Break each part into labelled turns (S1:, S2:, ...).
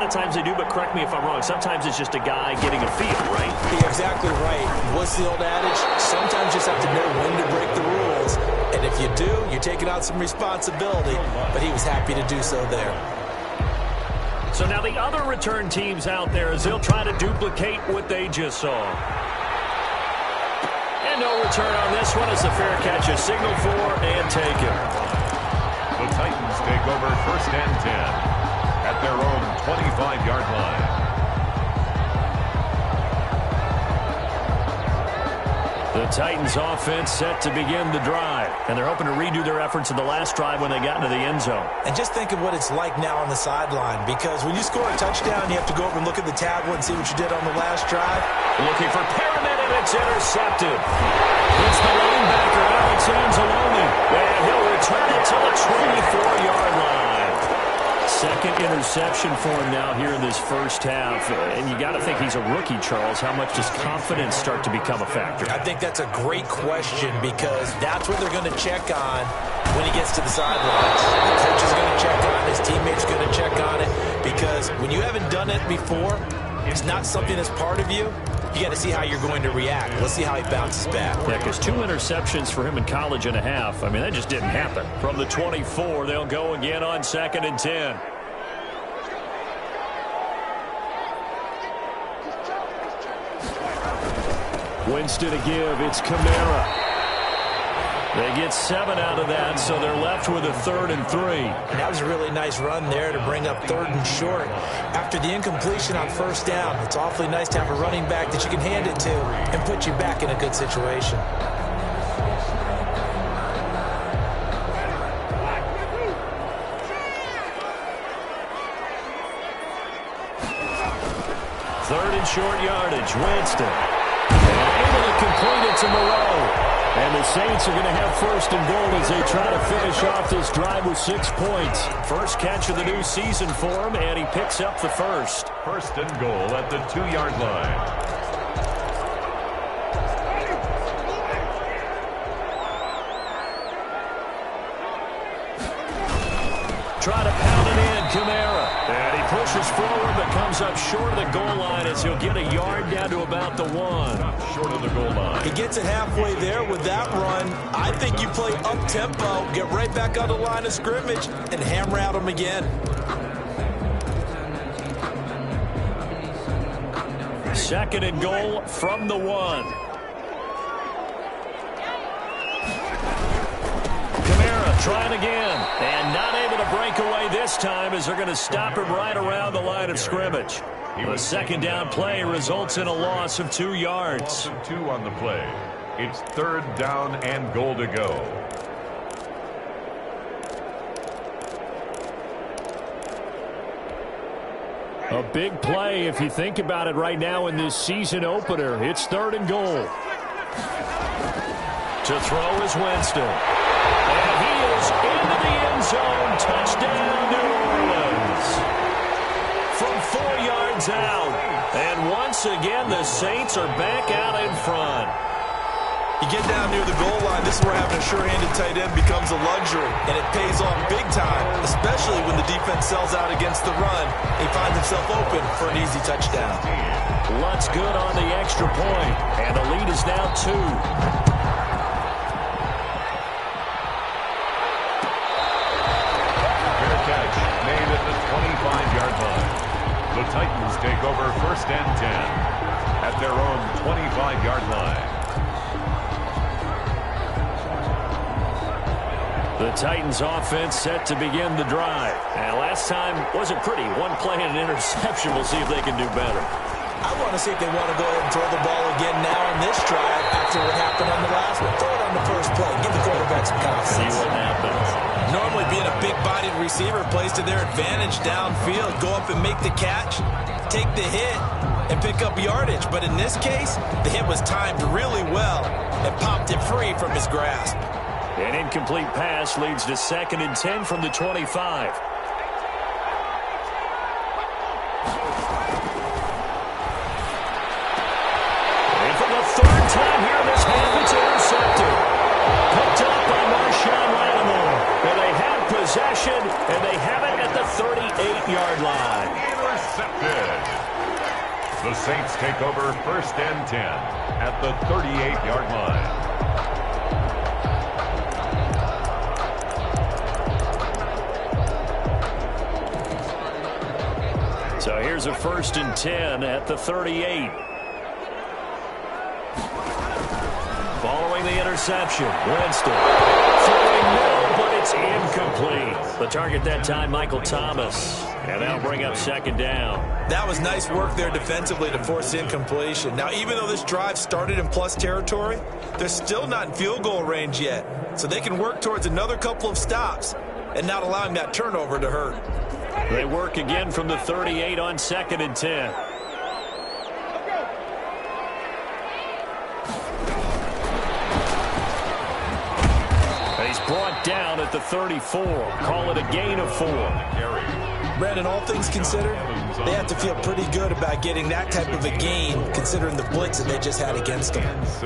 S1: of times they do, but correct me if I'm wrong. Sometimes it's just a guy getting a feel, right?
S2: You're exactly right. What's the old adage? Sometimes you just have to know when to break the rules. And if you do, you're taking on some responsibility. But he was happy to do so there.
S1: So now the other return teams out there as they'll try to duplicate what they just saw. And no return on this one as the fair catch is signaled for and taken.
S3: The Titans take over 1st and 10 at their own 25-yard line.
S1: The Titans offense set to begin the drive. And they're hoping to redo their efforts in the last drive when they got into the end zone.
S2: And just think of what it's like now on the sideline. Because when you score a touchdown, you have to go over and look at the tablet and see what you did on the last drive.
S1: Looking for Pyramid, and it's intercepted. It's the linebacker, Alex Anzalone. And he'll return it to the 24-yard line. Second interception for him now here in this first half. And you got to think he's a rookie, Charles. How much does confidence start to become a factor?
S2: I think that's a great question because that's what they're going to check on when he gets to the sidelines. The coach is going to check on it. His teammates are going to check on it because when you haven't done it before, it's not something that's part of you. You got to see how you're going to react. Let's see how he bounces back.
S1: Yeah, because 2 interceptions for him in college and a half. I mean, that just didn't happen. From the 24, they'll go again on 2nd and 10. Winston to give. It's Kamara. They get 7 out of that, so they're left with a 3rd and 3.
S2: And that was a really nice run there to bring up 3rd and short. After the incompletion on 1st down, it's awfully nice to have a running back that you can hand it to and put you back in a good situation.
S1: Third and short yardage. Winston. And able to complete it to Moreau. And the Saints are going to have 1st and goal as they try to finish off this drive with 6 points. First catch of the new season for him, and he picks up the first.
S3: 1st and goal at the 2-yard line.
S1: Try to pound it in, Kamara. And he pushes forward but comes up short of the goal line as he'll get a yard down to about the 1.
S3: Short of the goal line.
S2: He gets it halfway there with that run. I think you play up-tempo, get right back on the line of scrimmage, and hammer out him again.
S1: 2nd and goal from the 1. Trying again, and not able to break away this time as they're going to stop him right around the line of scrimmage. The 2nd down play results in a loss of 2 yards.
S3: Loss of 2 on the play. It's 3rd down and goal to go.
S1: A big play if you think about it right now in this season opener. It's 3rd and goal. To throw is Winston. And he is into the end zone. Touchdown, New Orleans. From 4 yards out. And once again, the Saints are back out in front.
S2: You get down near the goal line, this is where having a sure-handed tight end becomes a luxury. And it pays off big time, especially when the defense sells out against the run. He finds himself open for an easy touchdown.
S1: Lutz good on the extra point. And the lead is now 2.
S3: Made at the 25-yard line. The Titans take over 1st and 10 at their own 25-yard line.
S1: The Titans offense set to begin the drive. And last time wasn't pretty. 1 play and an interception. We'll see if they can do better.
S2: I want to see if they want to go ahead and throw the ball again now on this drive after what happened on the last one. Throw it on the first play. Give the quarterback some confidence.
S1: See what happens.
S2: Normally being a big-bodied receiver plays to their advantage downfield. Go up and make the catch, take the hit, and pick up yardage. But in this case, the hit was timed really well and popped it free from his grasp.
S1: An incomplete pass leads to 2nd and 10 from the 25. And for the 3rd time here in this half, it's intercepted. Picked up by Marshawn Lattimore. And they have possession, and they have it at the 38-yard line.
S3: The Saints take over 1st and 10 at the 38-yard line.
S1: So here's a 1st and 10 at the 38. Following the interception, Winston throwing middle, but it's incomplete. The target that time, Michael Thomas. And that'll bring up 2nd down.
S2: That was nice work there defensively to force incompletion. Now, even though this drive started in plus territory, they're still not in field goal range yet. So they can work towards another couple of stops and not allowing that turnover to hurt.
S1: They work again from the 38 on 2nd and 10. He's brought down at the 34. Call it a gain of 4.
S2: Brandon, all things considered, they have to feel pretty good about getting that type of a gain considering the blitz that they just had against them.
S3: 6.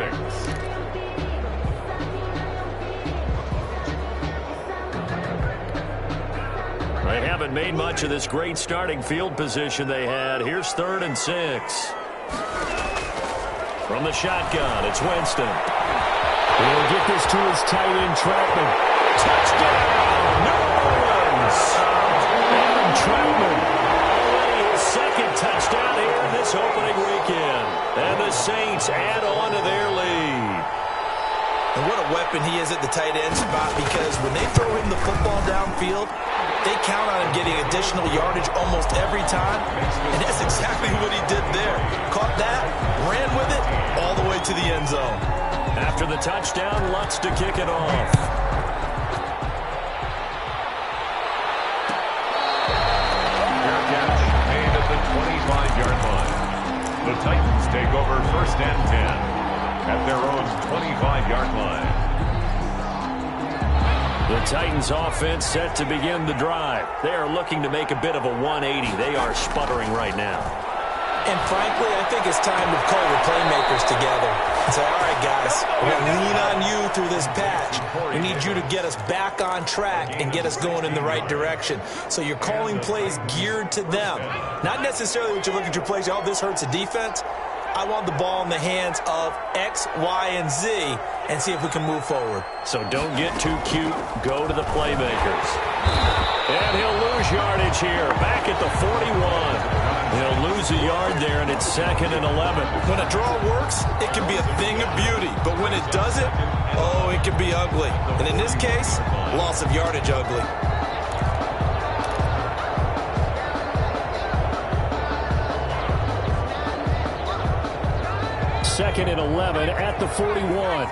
S1: They haven't made much of this great starting field position they had. Here's 3rd and 6. From the shotgun, it's Winston. He'll get this to his tight end, Troutman. Touchdown, New Orleans! And Troutman, already his 2nd touchdown here in this opening weekend. And the Saints add on to their lead.
S2: And what a weapon he is at the tight end spot, because when they throw him the football downfield, they count on him getting additional yardage almost every time. And that's exactly what he did there. Caught that, ran with it, all the way to the end zone.
S1: After the touchdown, Lutz to kick it off.
S3: Fair catch made at the 25-yard line. The Titans take over 1st and 10 at their own 25-yard line.
S1: The Titans offense set to begin the drive. They are looking to make a bit of a 180. They are sputtering right now.
S2: And frankly, I think it's time to call the playmakers together and say, all right, guys, we're going to lean on you through this patch. We need you to get us back on track and get us going in the right direction. So you're calling plays geared to them. Not necessarily what you look at your plays, oh, this hurts the defense. I want the ball in the hands of X, Y, and Z and see if we can move forward.
S1: So don't get too cute. Go to the playmakers. And he'll lose yardage here. Back at the 41. He'll lose a yard there, and it's 2nd and 11.
S2: When a draw works, it can be a thing of beauty. But when it doesn't, oh, it can be ugly. And in this case, loss of yardage ugly.
S1: Second and 11 at the 41.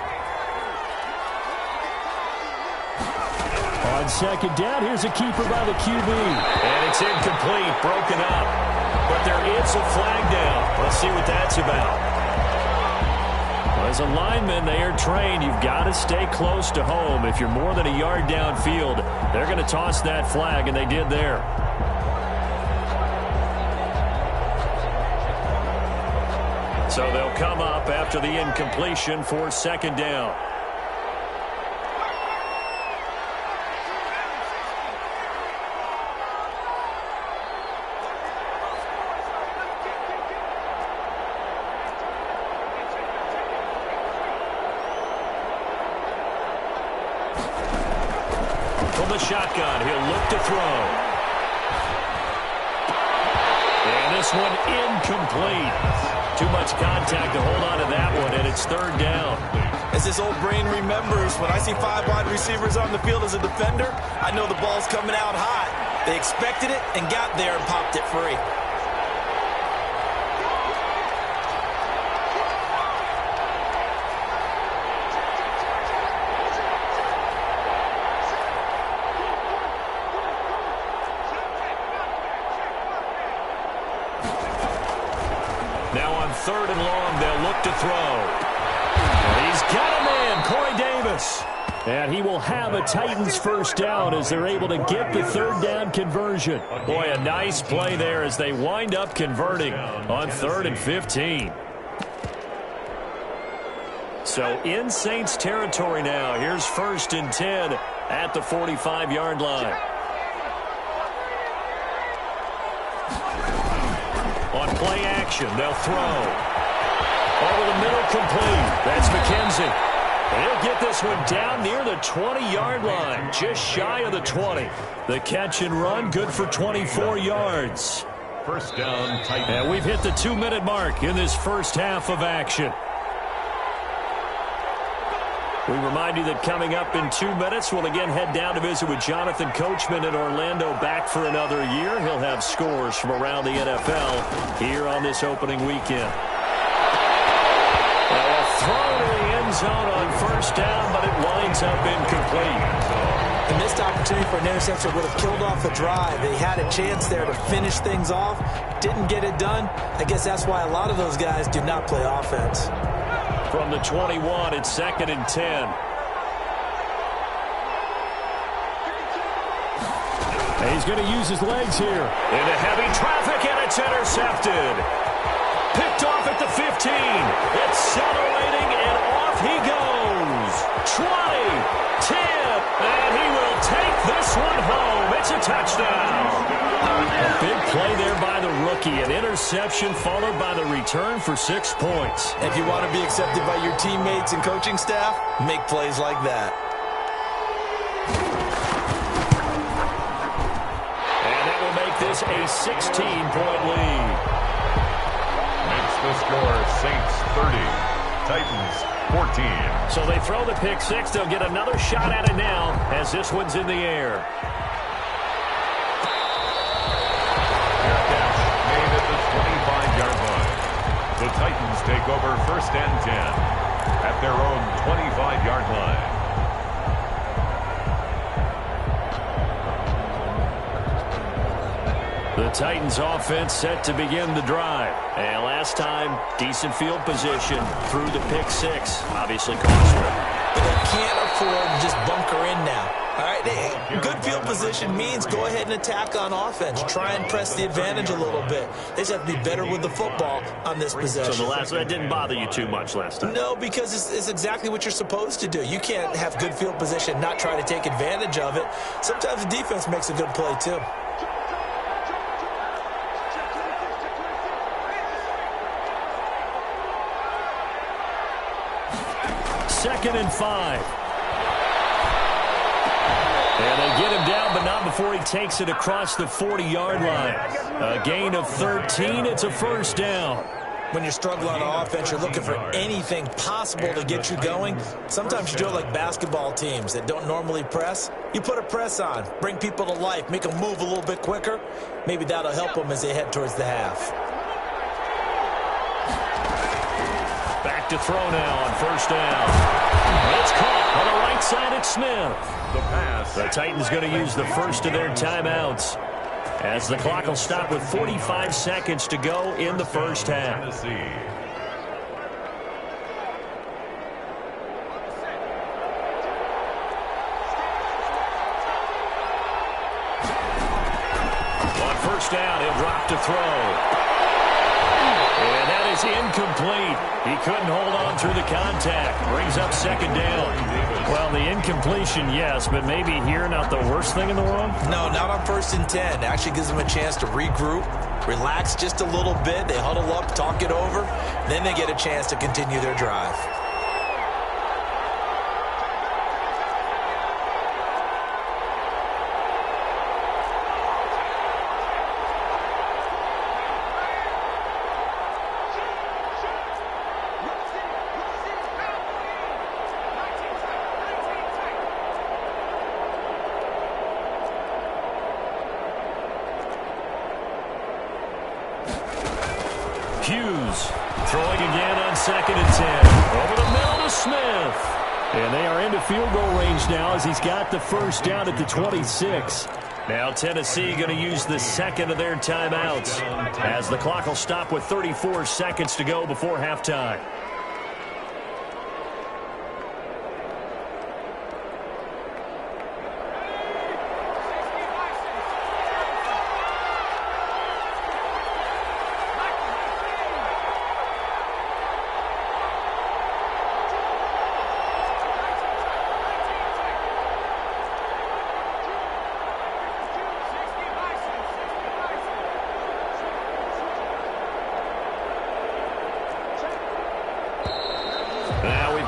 S1: On 2nd down, here's a keeper by the QB. And it's incomplete, broken up. But there is a flag down. Let's see what that's about. As a lineman, they are trained. You've got to stay close to home. If you're more than a yard downfield, they're going to toss that flag, and they did there. So they'll come up after the incompletion for 2nd down. From the shotgun, he'll look to throw. And this one incomplete. Too much contact to hold on to that one, and it's 3rd down.
S2: As this old brain remembers, when I see 5 wide receivers on the field as a defender, I know the ball's coming out hot. They expected it and got there and popped it free.
S1: Now on 3rd and long, they'll look to throw. And he's got a man, Corey Davis. And he will have a Titans 1st down as they're able to get the 3rd down conversion. Boy, a nice play there as they wind up converting on 3rd and 15. So in Saints territory now. Here's 1st and 10 at the 45-yard line. On Play action. They'll throw. Over the middle, complete. That's McKenzie. And he'll get this one down near the 20-yard line, just shy of the 20. The catch and run, good for 24 yards.
S3: First down, Titans.
S1: And we've hit the 2-minute mark in this first half of action. We remind you that coming up in 2 minutes, we'll again head down to visit with Jonathan Coachman in Orlando, back for another year. He'll have scores from around the NFL here on this opening weekend. A throw to the end zone on first down, but it winds up incomplete.
S2: The missed opportunity for an interception would have killed off a drive. They had a chance there to finish things off. Didn't get it done. I guess that's why a lot of those guys do not play offense.
S1: From the 21, it's 2nd and 10. And he's going to use his legs here. Into heavy traffic, and it's intercepted. Picked off at the 15. Accelerating, and off he goes. 20, 10, and he will take this one home. It's a touchdown. A big play there by the rookie. An interception followed by the return for 6 points.
S2: If you want to be accepted by your teammates and coaching staff, make plays like that.
S1: And that will make this a 16-point lead.
S3: Makes the score Saints 30, Titans 14.
S1: So they throw the pick six. They'll get another shot at it now as this one's in the air.
S3: The Titans take over 1st and 10 at their own 25-yard line.
S1: The Titans offense set to begin the drive. And last time, decent field position through the pick six. Obviously costly.
S2: But they can't afford to just bunker in now. All right, good field position means go ahead and attack on offense. Try and press the advantage a little bit. They just have to be better with the football on this possession.
S1: So that didn't bother you too much last time?
S2: No, because it's exactly what you're supposed to do. You can't have good field position and not try to take advantage of it. Sometimes the defense makes a good play, too.
S1: Second and 5. And they get him down, but not before he takes it across the 40-yard line. A gain of 13. It's a first down.
S2: When you're struggling on offense, you're looking for anything possible to get you going. Sometimes you do it like basketball teams that don't normally press. You put a press on, bring people to life, make them move a little bit quicker. Maybe that'll help them as they head towards the half.
S1: Back to throw now on first down. It's caught on the right side at Smith.
S3: The pass.
S1: The Titans going to use the first of their timeouts as the clock will stop with 45 seconds to go in the first half. On first down, he'll drop to throw. And that is incomplete. He couldn't hold on through the contact. Brings up second down. Well, the incompletion, yes, but maybe here not the worst thing in the world?
S2: No, not on 1st and 10. Actually gives them a chance to regroup, relax just a little bit. They huddle up, talk it over. Then they get a chance to continue their drive.
S1: Hughes throwing again on 2nd and 10. Over the middle to Smith. And they are into field goal range now as he's got the first down at the 26. Now Tennessee going to use the second of their timeouts as the clock will stop with 34 seconds to go before halftime.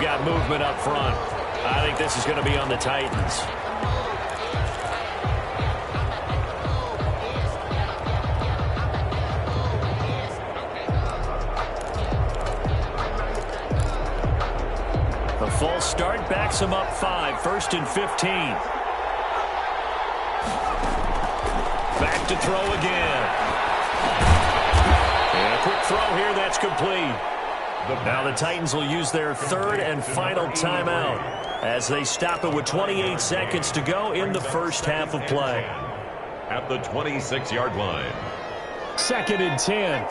S1: got movement up front. I think this is going to be on the Titans. The false start backs him up 5, 1st and 15. Back to throw again. And a quick throw here, that's complete. Now the Titans will use their 3rd and final timeout as they stop it with 28 seconds to go in the first half of play.
S3: At the 26-yard line.
S1: 2nd and 10.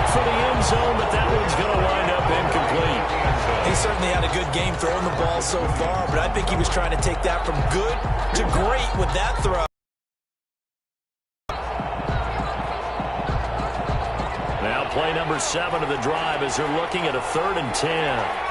S1: For the end zone, but that one's going to wind up incomplete.
S2: He certainly had a good game throwing the ball so far, but I think he was trying to take that from good to great with that throw.
S1: Now play number 7 of the drive as they're looking at a 3rd and 10.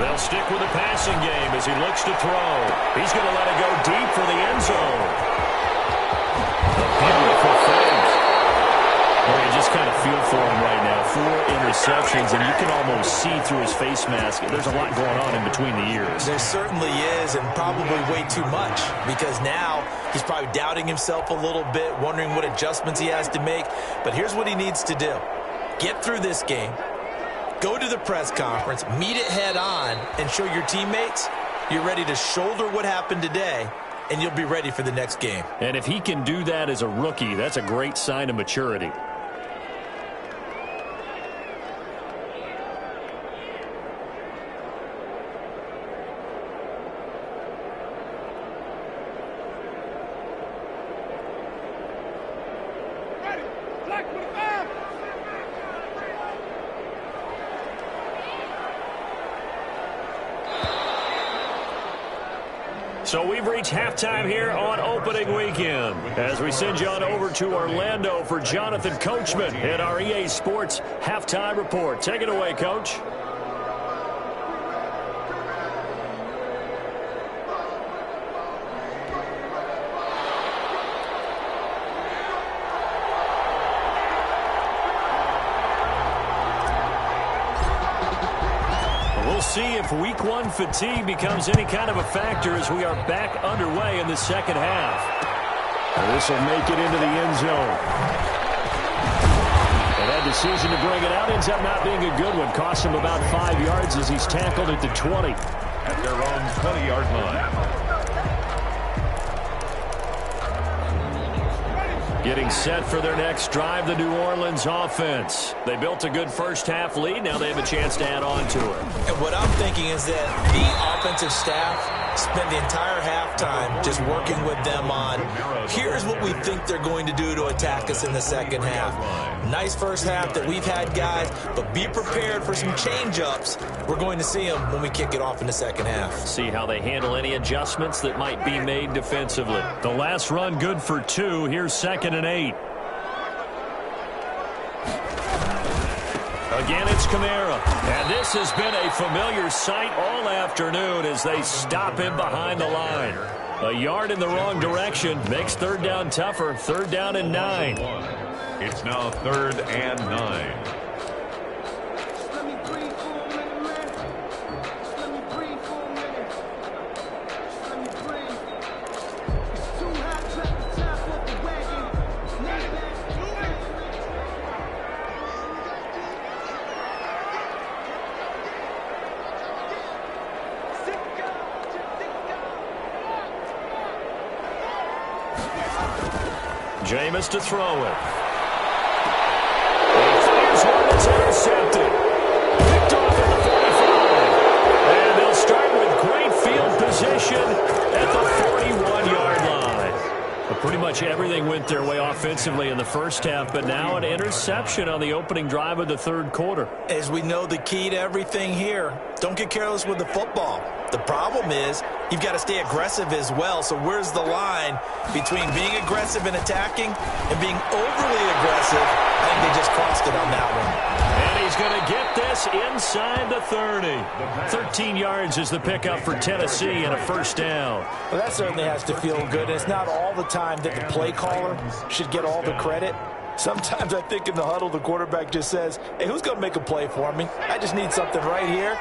S1: They'll stick with the passing game as he looks to throw. He's going to let it go deep for the end zone. A beautiful fake. Well, you just kind of feel for him right now. 4 interceptions, and you can almost see through his face mask. There's a lot going on in between the ears.
S2: There certainly is, and probably way too much, because now he's probably doubting himself a little bit, wondering what adjustments he has to make. But here's what he needs to do. Get through this game. Go to the press conference, meet it head on, and show your teammates you're ready to shoulder what happened today, and you'll be ready for the next game.
S1: And if he can do that as a rookie, that's a great sign of maturity. So we've reached halftime here on opening weekend as we send you on over to Orlando for Jonathan Coachman in our EA Sports Halftime Report. Take it away, Coach. See if week 1 fatigue becomes any kind of a factor as we are back underway in the second half. This will make it into the end zone. And that decision to bring it out ends up not being a good one. Cost him about 5 yards as he's tackled at the 20.
S3: At their own 20-yard line.
S1: Getting set for their next drive, the New Orleans offense. They built a good first half lead. Now they have a chance to add on to it.
S2: And what I'm thinking is that the offensive staff spent the entire halftime just working with them on, here's what we think they're going to do to attack us in the second half. Nice first half that we've had, guys, but be prepared for some change-ups. We're going to see them when we kick it off in the second half.
S1: See how they handle any adjustments that might be made defensively. The last run good for 2. Here's 2nd and 8. Again, it's Kamara. And this has been a familiar sight all afternoon as they stop him behind the line. A yard in the wrong direction makes 3rd down tougher. 3rd down and 9.
S3: It's now 3rd and 9.
S1: Jameis to throw it. He fires one that's intercepted. Picked off at the 45. And they'll start with great field position at the 41-yard line. A Pretty much everything went their way offensively in the first half, but now an interception on the opening drive of the third quarter.
S2: As we know, the key to everything here, don't get careless with the football. The problem is you've got to stay aggressive as well. So where's the line between being aggressive and attacking and being overly aggressive? I think they just crossed it on that one.
S1: And he's going to get this inside the 30. 13 yards is the pickup for Tennessee and a first down.
S2: Well, that certainly has to feel good. It's not all the time that the play caller should get all the credit. Sometimes I think in the huddle, the quarterback just says, hey, who's going to make a play for me? I just need something right here.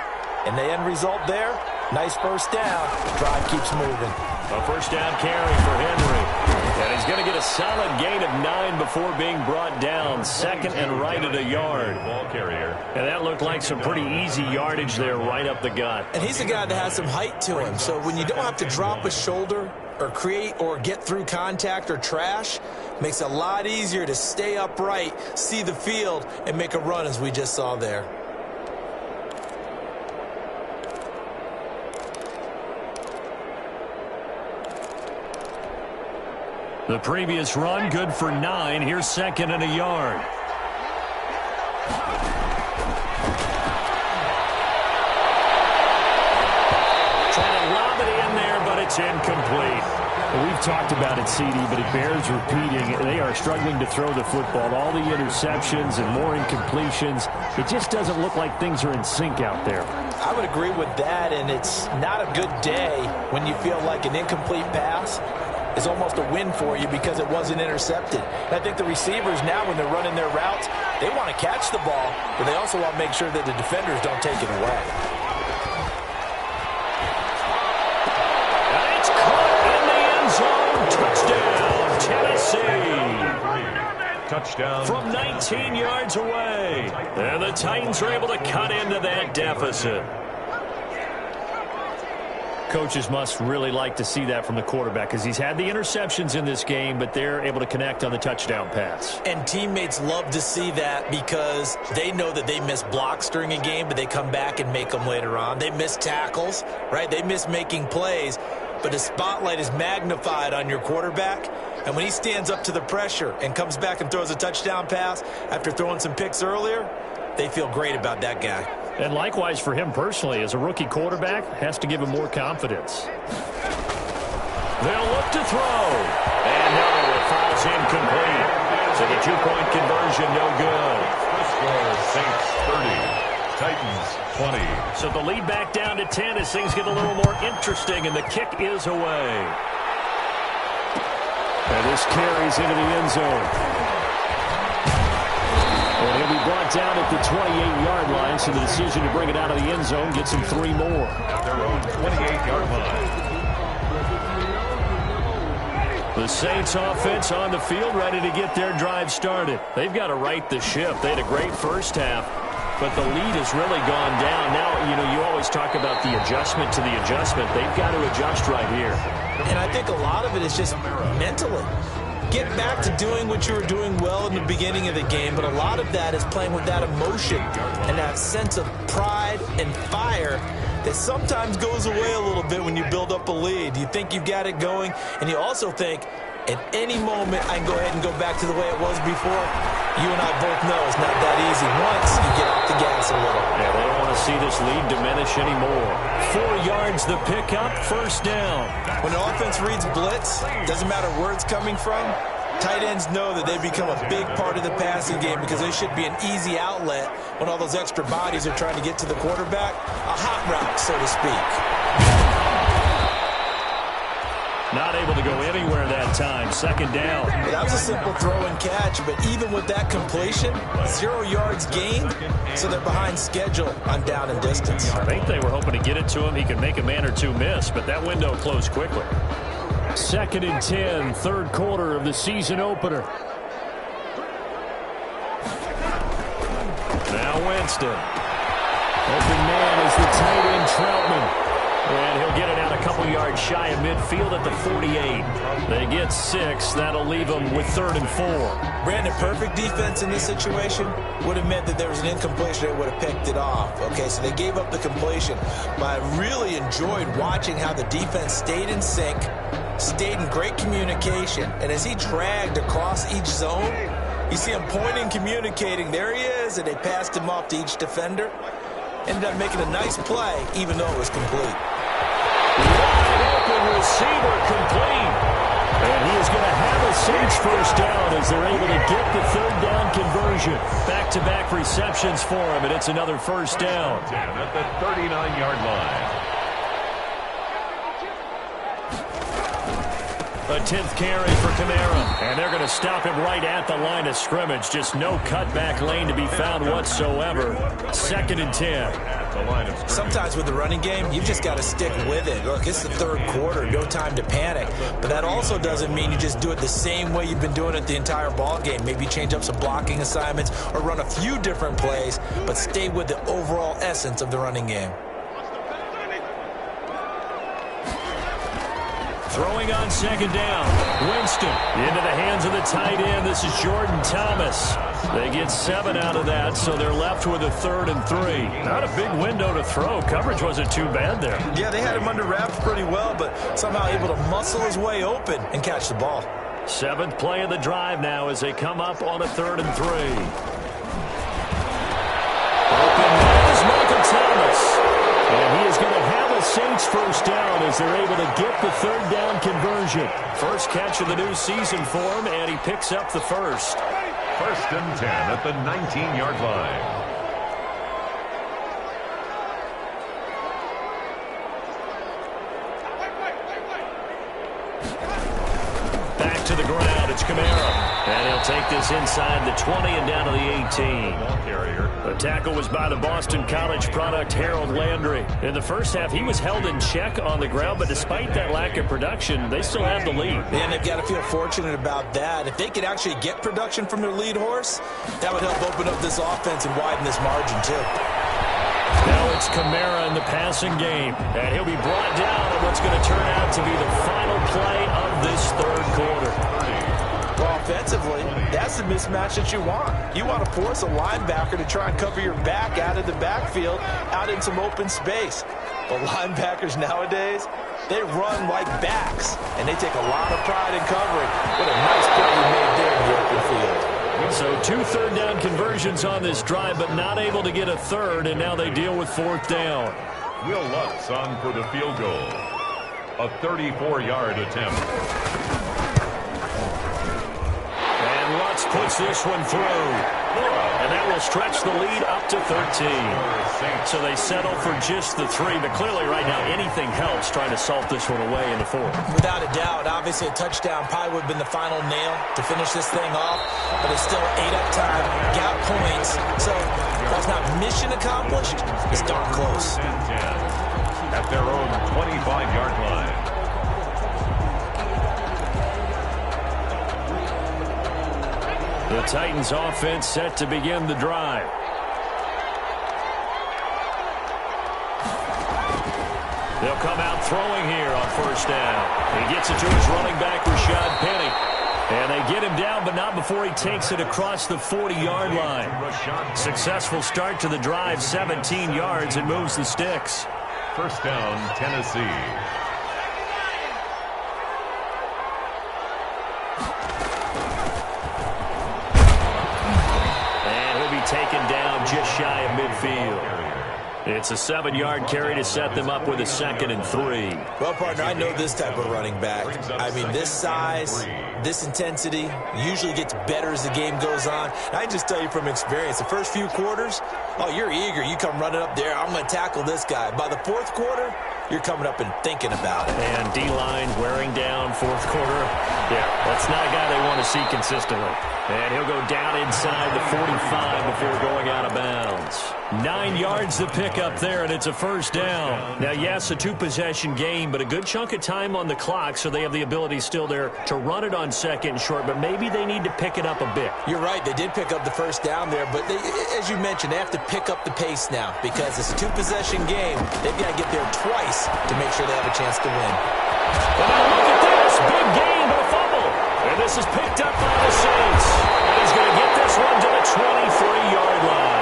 S2: And the end result there, nice first down. Drive keeps moving.
S1: A first down carry for Henry. And he's going to get a solid gain of 9 before being brought down. Second and right at a yard.
S3: Ball carrier.
S1: And that looked like some pretty easy yardage there right up the gut.
S2: And he's a guy that has some height to him. So when you don't have to drop a shoulder or create or get through contact or trash, makes it a lot easier to stay upright, see the field, and make a run as we just saw there.
S1: The previous run, good for 9. Here's second and a yard. Trying to lob it in there, but it's incomplete. We've talked about it, CD, but it bears repeating. They are struggling to throw the football. All the interceptions and more incompletions. It just doesn't look like things are in sync out there.
S2: I would agree with that, and it's not a good day when you feel like an incomplete pass is almost a win for you because it wasn't intercepted. And I think the receivers now, when they're running their routes, they want to catch the ball, but they also want to make sure that the defenders don't take it away.
S1: And it's caught in the end zone. Touchdown, Tennessee.
S3: Touchdown.
S1: From 19 yards away. And the Titans are able to cut into that deficit. Coaches must really like to see that from the quarterback because he's had the interceptions in this game, but they're able to connect on the touchdown pass.
S2: And teammates love to see that because they know that they miss blocks during a game, but they come back and make them later on. They miss tackles, right? They miss making plays, but the spotlight is magnified on your quarterback. And when he stands up to the pressure and comes back and throws a touchdown pass after throwing some picks earlier, they feel great about that guy.
S1: And likewise for him personally, as a rookie quarterback, has to give him more confidence. They'll look to throw. And no, it falls incomplete. So the two-point conversion, no good.
S3: The score, Saints 30, Titans 20.
S1: So the lead back down to 10 as things get a little more interesting, and the kick is away. And this carries into the end zone. And he'll be brought down at the 28-yard line, so the decision to bring it out of the end zone gets him 3 more.
S3: At their own 28-yard line.
S1: The Saints offense on the field, ready to get their drive started. They've got to right the ship. They had a great first half, but the lead has really gone down. Now, you always talk about the adjustment to the adjustment. They've got to adjust right here.
S2: And I think a lot of it is just mentally. Get back to doing what you were doing well in the beginning of the game, but a lot of that is playing with that emotion and that sense of pride and fire that sometimes goes away a little bit when you build up a lead. You think you've got it going, and you also think, at any moment, I can go ahead and go back to the way it was before. You and I both know it's not that easy once you get off the gas a little.
S1: Yeah, they don't want to see this lead diminish anymore. 4 yards the pickup, first down.
S2: When the offense reads blitz, doesn't matter where it's coming from, tight ends know that they become a big part of the passing game because they should be an easy outlet when all those extra bodies are trying to get to the quarterback. A hot route, so to speak.
S1: Not able to go anywhere that time. Second down.
S2: That was a simple throw and catch, but even with that completion, 0 yards gained, so they're behind schedule on down and distance.
S1: I think they were hoping to get it to him. He could make a man or two miss, but that window closed quickly. Second and 10, third quarter of the season opener. Now Winston. Open man is the tight end Troutman. And he'll get it out a couple yards shy of midfield at the 48. They get 6. That'll leave them with 3rd and 4.
S2: Brandon, perfect defense in this situation would have meant that there was an incompletion that would have picked it off. Okay, so they gave up the completion. But I really enjoyed watching how the defense stayed in sync, stayed in great communication. And as he dragged across each zone, you see him pointing, communicating. There he is, and they passed him off to each defender. Ended up making a nice play, even though it was complete.
S1: Wide open receiver complete. And he is going to have a Saints first down as they're able to get the 3rd down conversion. Back-to-back receptions for him, and it's another first down.
S3: At the 39-yard line.
S1: A 10th carry for Kamara. And they're going to stop him right at the line of scrimmage. Just no cutback lane to be found whatsoever. 2nd and 10.
S2: Sometimes with the running game, you've just got to stick with it. Look, it's the 3rd quarter. No time to panic. But that also doesn't mean you just do it the same way you've been doing it the entire ball game. Maybe change up some blocking assignments or run a few different plays, but stay with the overall essence of the running game.
S1: Throwing on 2nd down. Winston into the hands of the tight end. This is Jordan Thomas. They get 7 out of that, so they're left with a 3rd and 3. Not a big window to throw. Coverage wasn't too bad there.
S2: Yeah, they had him under wraps pretty well, but somehow able to muscle his way open and catch the ball.
S1: 7th play of the drive now as they come up on a 3rd and 3. Open man is Michael Thomas. And he is going to have a Saints first down as they're able to get the 3rd down conversion. First catch of the new season for him, and he picks up the first.
S3: 1st and 10 at the 19-yard line.
S1: Back to the ground, it's Kamara. And he'll take this inside the 20 and down to the 18. The tackle was by the Boston College product, Harold Landry. In the first half, he was held in check on the ground, but despite that lack of production, they still have the lead.
S2: And they've got to feel fortunate about that. If they could actually get production from their lead horse, that would help open up this offense and widen this margin, too.
S1: Now it's Kamara in the passing game, and he'll be brought down on what's going to turn out to be the final play of this 3rd quarter.
S2: Well, offensively, that's the mismatch that you want. You want to force a linebacker to try and cover your back out of the backfield, out in some open space. But linebackers nowadays, they run like backs, and they take a lot of pride in covering. What a nice play you made there in the open field.
S1: So 2 3rd down conversions on this drive, but not able to get a 3rd, and now they deal with 4th down.
S3: Will Lutz on for the field goal. A 34-yard attempt.
S1: And Lutz puts this one through. And that will stretch the lead up to 13. So they settle for just the 3, but clearly right now anything helps trying to salt this one away in the 4th.
S2: Without a doubt, obviously a touchdown probably would have been the final nail to finish this thing off, but it's still 8 up time, got points. So that's not mission accomplished, it's darn close.
S3: At their own 25-yard line.
S1: The Titans offense set to begin the drive. They'll come out throwing here on 1st down. He gets it to his running back, Rashad Penny. And they get him down, but not before he takes it across the 40-yard line. Successful start to the drive, 17 yards, and moves the sticks.
S3: 1st down, Tennessee.
S1: Taken down just shy of midfield. It's a 7-yard carry to set them up with a 2nd and 3.
S2: Well, partner, I know this type of running back. I mean, this size, this intensity usually gets better as the game goes on. And I just tell you from experience, the first few quarters, oh, you're eager. You come running up there, I'm going to tackle this guy. By the 4th quarter, you're coming up and thinking about it.
S1: And D-line wearing down 4th quarter. Yeah, that's not a guy they want to see consistently. And he'll go down inside the 45 before going out of bounds. 9 yards to pick up there, and it's a first down. Now, yes, a two-possession game, but a good chunk of time on the clock, so they have the ability still there to run it on second and short, but maybe they need to pick it up a bit.
S2: You're right. They did pick up the first down there, but as you mentioned, they have to pick up the pace now because it's a two-possession game. They've got to get there twice to make sure they have a chance to win.
S1: Well, now look at this. Big gain, but a fumble. And this is picked up by the Saints. And he's going to get this one to the 23-yard line.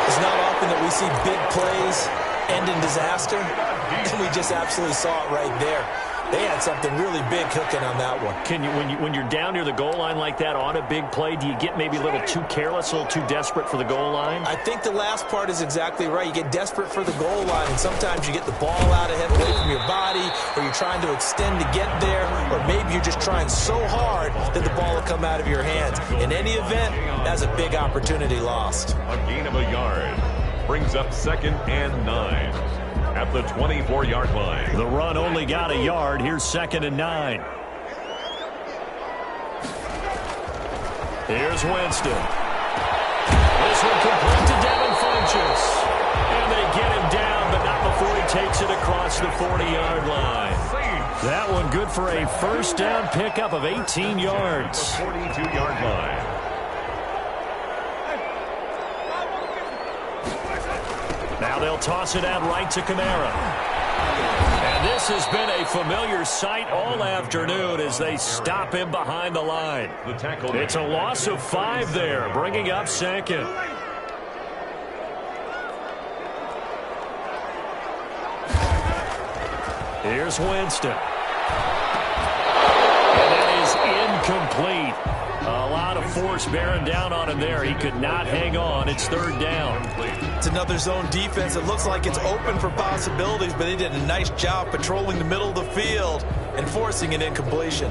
S2: It's not often that we see big plays end in disaster, and we just absolutely saw it right there. They had something really big cooking on that one.
S1: Can you, when you're down near the goal line like that on a big play, do you get maybe a little too careless, a little too desperate for the goal line?
S2: I think the last part is exactly right. You get desperate for the goal line, and sometimes you get the ball out of away from your body, or you're trying to extend to get there, or maybe you're just trying so hard that the ball will come out of your hands. In any event, that's a big opportunity lost.
S3: A gain of a yard brings up 2nd and 9. At the 24-yard line.
S1: The run only got a yard. Here's 2nd and 9. Here's Winston. This one complete to Devin Funchess. And they get him down, but not before he takes it across the 40-yard line. That one good for a first down pickup of 18 yards.
S3: 42-yard line.
S1: Now they'll toss it out right to Kamara. And this has been a familiar sight all afternoon as they stop him behind the line. It's a loss of 5 there, bringing up 2nd. Here's Winston. And that is incomplete. A lot of force bearing down on him there. He could not hang on. It's 3rd down.
S2: It's another zone defense. It looks like it's open for possibilities, but they did a nice job patrolling the middle of the field and forcing an incompletion.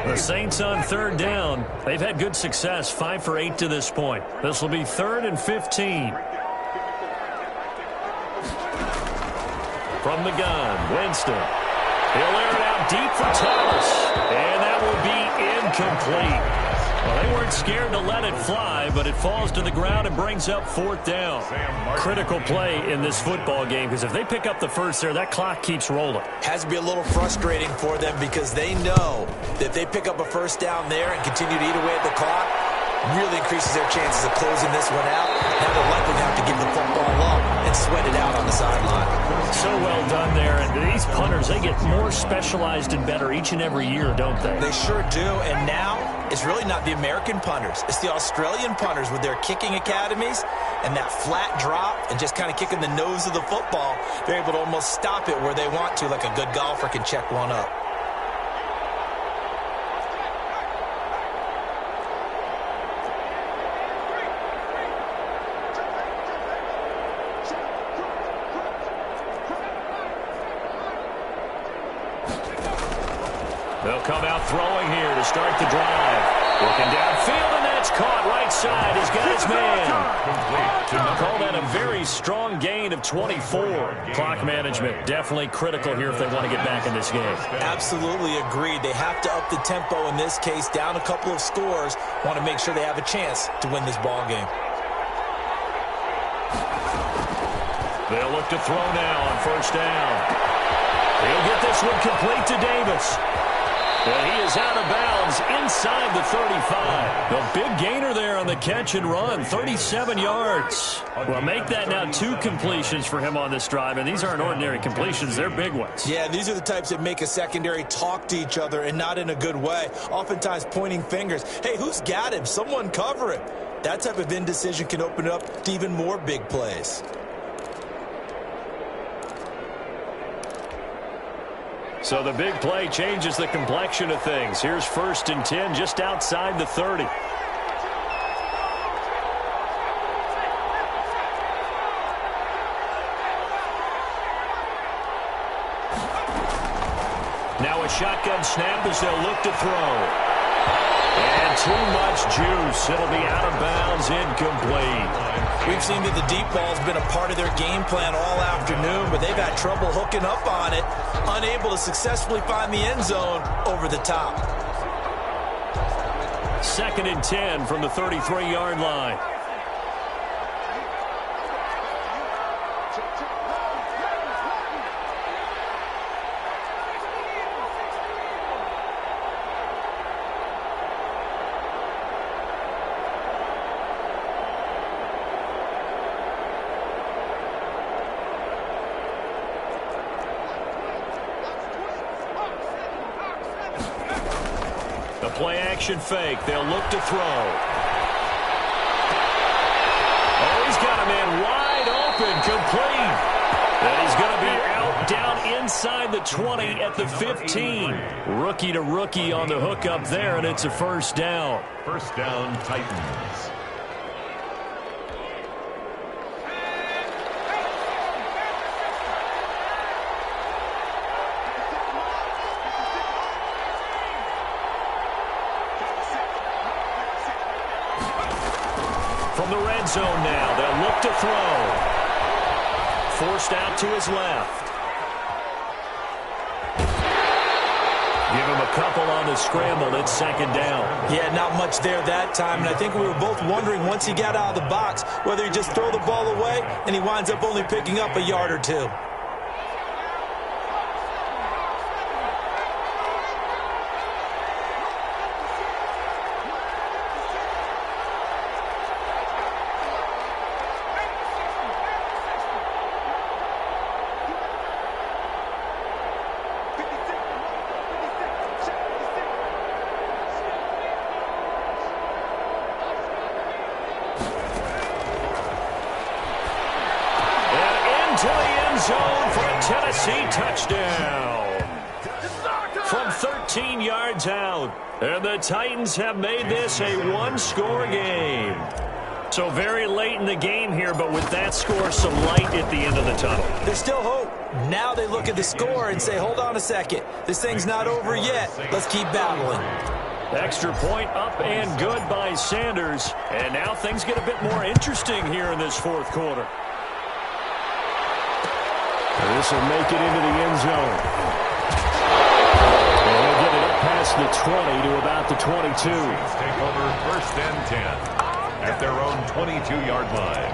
S1: The Saints on 3rd down. They've had good success, 5 for 8 to this point. This will be 3rd and 15. From the gun, Winston. He'll air it out deep for Thomas. And that will be incomplete. Well, they weren't scared to let it fly, but it falls to the ground and brings up 4th down. Critical play in this football game, because if they pick up the first there, that clock keeps rolling.
S2: Has to be a little frustrating for them because they know that if they pick up a first down there and continue to eat away at the clock, really increases their chances of closing this one out. Now they'll likely have to give the football up and sweat it out on the sideline.
S1: So well done there. And these punters, they get more specialized and better each and every year, don't they?
S2: They sure do. And now it's really not the American punters. It's the Australian punters with their kicking academies and that flat drop and just kind of kicking the nose of the football. They're able to almost stop it where they want to, like a good golfer can check one up.
S1: They'll come out throwing here to start the drive. Looking downfield, and that's caught right side. He's got his man. Call that a very strong gain of 24. Clock management definitely critical here if they want to get back in this game.
S2: Absolutely agreed. They have to up the tempo in this case, down a couple of scores. Want to make sure they have a chance to win this ball game.
S1: They'll look to throw now on 1st down. He'll get this one complete to Davis. And he is out of bounds inside the 35. The big gainer there on the catch and run, 37 yards. Well, make that now 2 completions for him on this drive, and these aren't ordinary completions. They're big ones.
S2: Yeah, these are the types that make a secondary talk to each other and not in a good way. Oftentimes pointing fingers. Hey, who's got him? Someone cover him. That type of indecision can open it up to even more big plays.
S1: So the big play changes the complexion of things. Here's 1st and 10 just outside the 30. Now a shotgun snap as they'll look to throw. And too much juice. It'll be out of bounds, incomplete.
S2: We've seen that the deep ball's been a part of their game plan all afternoon, but they've had trouble hooking up on it, unable to successfully find the end zone over the top.
S1: 2nd and 10 from the 33-yard line. play action fake. They'll look to throw. Oh, he's got a man wide open, complete. And he's going to be out down inside the 20 at the 15. Rookie to rookie on the hook up there, and it's a first down.
S3: First down, Titans.
S1: From the red zone now, they'll look to throw. Forced out to his left. Give him a couple on the scramble. It's second down.
S2: Yeah, not much there that time. And I think we were both wondering once he got out of the box whether he just throw the ball away and he winds up only picking up a yard or two.
S1: To the end zone for a Tennessee touchdown. From 13 yards out. And the Titans have made this a one-score game. So very late in the game here, but with that score, some light at the end of the tunnel.
S2: There's still hope. Now they look at the score and say, hold on a second. This thing's not over yet. Let's keep battling.
S1: Extra point up and good by Sanders. And now things get a bit more interesting here in this fourth quarter. This will make it into the end zone. And they'll get it up past the 20 to about the 22.
S3: Take over first and 10 at their own 22-yard line.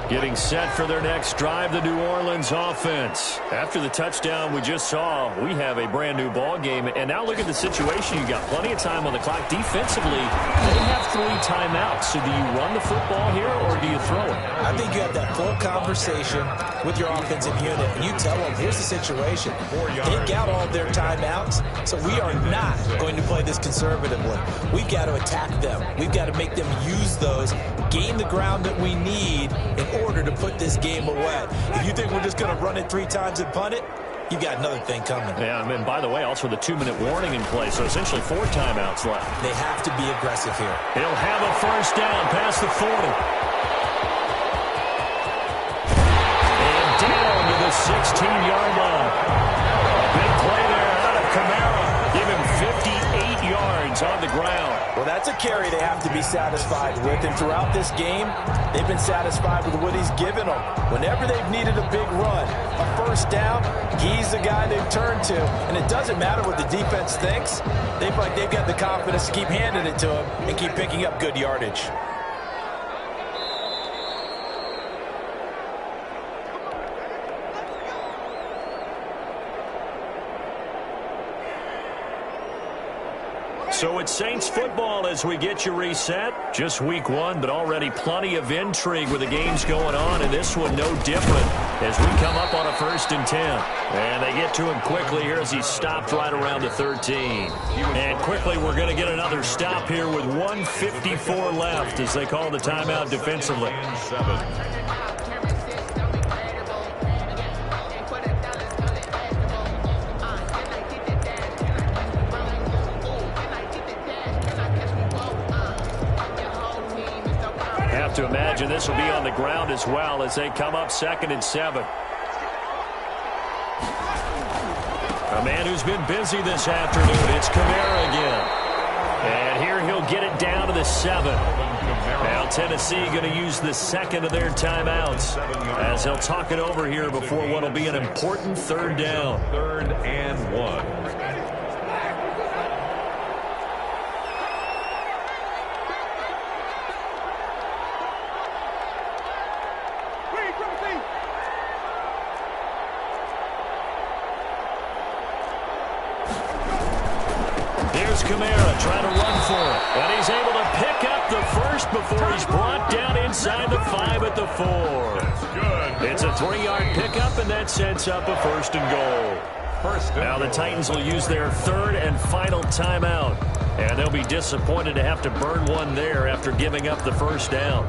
S1: Getting set for their next drive, the New Orleans offense. After the touchdown we just saw, we have a brand new ball game. And now look at the situation. You got plenty of time on the clock. Defensively, they have 3 timeouts. So do you run the football here or do you throw it?
S2: I think you have that full conversation with your offensive unit. And you tell them, here's the situation. They got all their timeouts, so we are not going to play this conservatively. We've got to attack them. We've got to make them use those, gain the ground that we need in order to put this game away. If you think we're just going to run it 3 times and punt it, you got another thing coming.
S1: Yeah, and by the way, also the 2-minute warning in play, so essentially 4 timeouts left.
S2: They have to be aggressive here.
S1: He'll have a first down past the 40. And down to the 16-yard line. A big play there out of Kamara. Give him 58 yards on the ground.
S2: Well, that's a carry they have to be satisfied with. And throughout this game, they've been satisfied with what he's given them. Whenever they've needed a big run, a first down, he's the guy they've turned to. And it doesn't matter what the defense thinks. They've got the confidence to keep handing it to him and keep picking up good yardage.
S1: So it's Saints football as we get you reset. Just week 1, but already plenty of intrigue with the games going on, and this one no different as we come up on a 1st and 10. And they get to him quickly here as he stopped right around the 13. And quickly we're going to get another stop here with 1:54 left as they call the timeout defensively. To imagine this will be on the ground as well as they come up 2nd and 7. A man who's been busy this afternoon, it's Kamara again. And here he'll get it down to the 7. Now Tennessee going to use the 2nd of their timeouts as they'll talk it over here before what will be an important 3rd down.
S3: 3rd and 1.
S1: Here's Kamara trying to run for it. And he's able to pick up the first before he's brought down inside the 5 at the 4.
S3: That's good.
S1: It's a 3-yard pickup, and that sets up a 1st and goal. Now the Titans will use their 3rd and final timeout. And they'll be disappointed to have to burn one there after giving up the 1st down.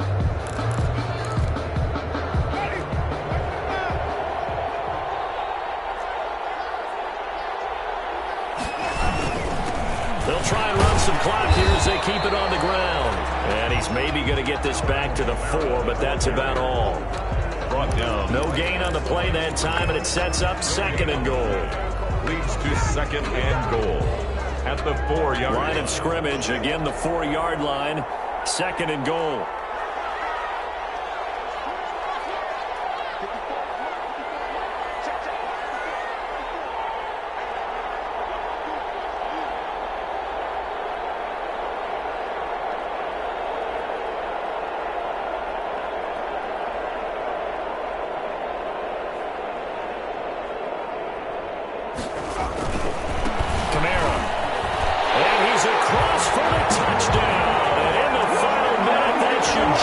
S1: They'll try and run some clock here as they keep it on the ground. And he's maybe going to get this back to the 4, but that's about all.
S3: Brought down.
S1: No gain on the play that time, and it sets up 2nd and goal.
S3: Leads to 2nd and goal. At the 4-yard
S1: line of scrimmage, again the 4-yard line, 2nd and goal.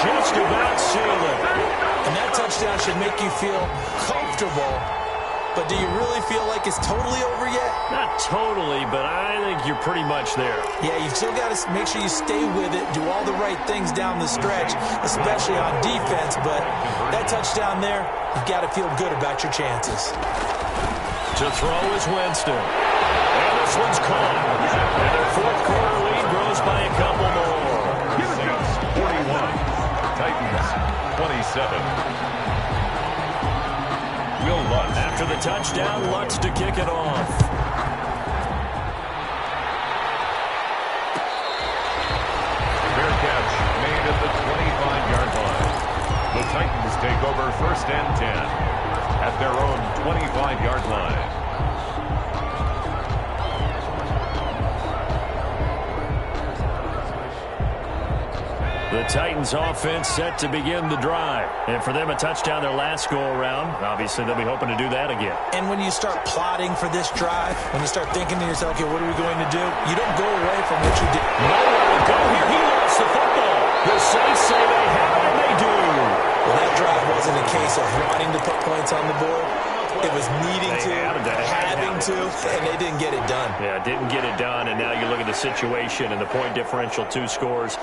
S1: Just about sealed it.
S2: And that touchdown should make you feel comfortable. But do you really feel like it's totally over yet?
S1: Not totally, but I think you're pretty much there.
S2: Yeah, you've still got to make sure you stay with it, do all the right things down the stretch, especially on defense. But that touchdown there, you've got to feel good about your chances.
S1: To throw is Winston. And this one's caught. And their 4th quarter lead grows by a couple more.
S3: 41. Titans 27. Will Lutz.
S1: After the touchdown, Lutz to kick it off.
S3: Fair catch made at the 25-yard line. The Titans take over 1st and 10 at their own 25-yard line.
S1: The Titans offense set to begin the drive. And for them, a touchdown their last go-around. Obviously, they'll be hoping to do that again.
S2: And when you start plotting for this drive, when you start thinking to yourself, okay, what are we going to do? You don't go away from what you did.
S1: Nowhere to go here. He lost the football. The Saints say they have it, and they do.
S2: Well, that drive wasn't a case of wanting to put points on the board. It was needing to, having to, and they didn't get it done.
S1: Yeah, didn't get it done, and now you look at the situation and the point differential, 2 scores.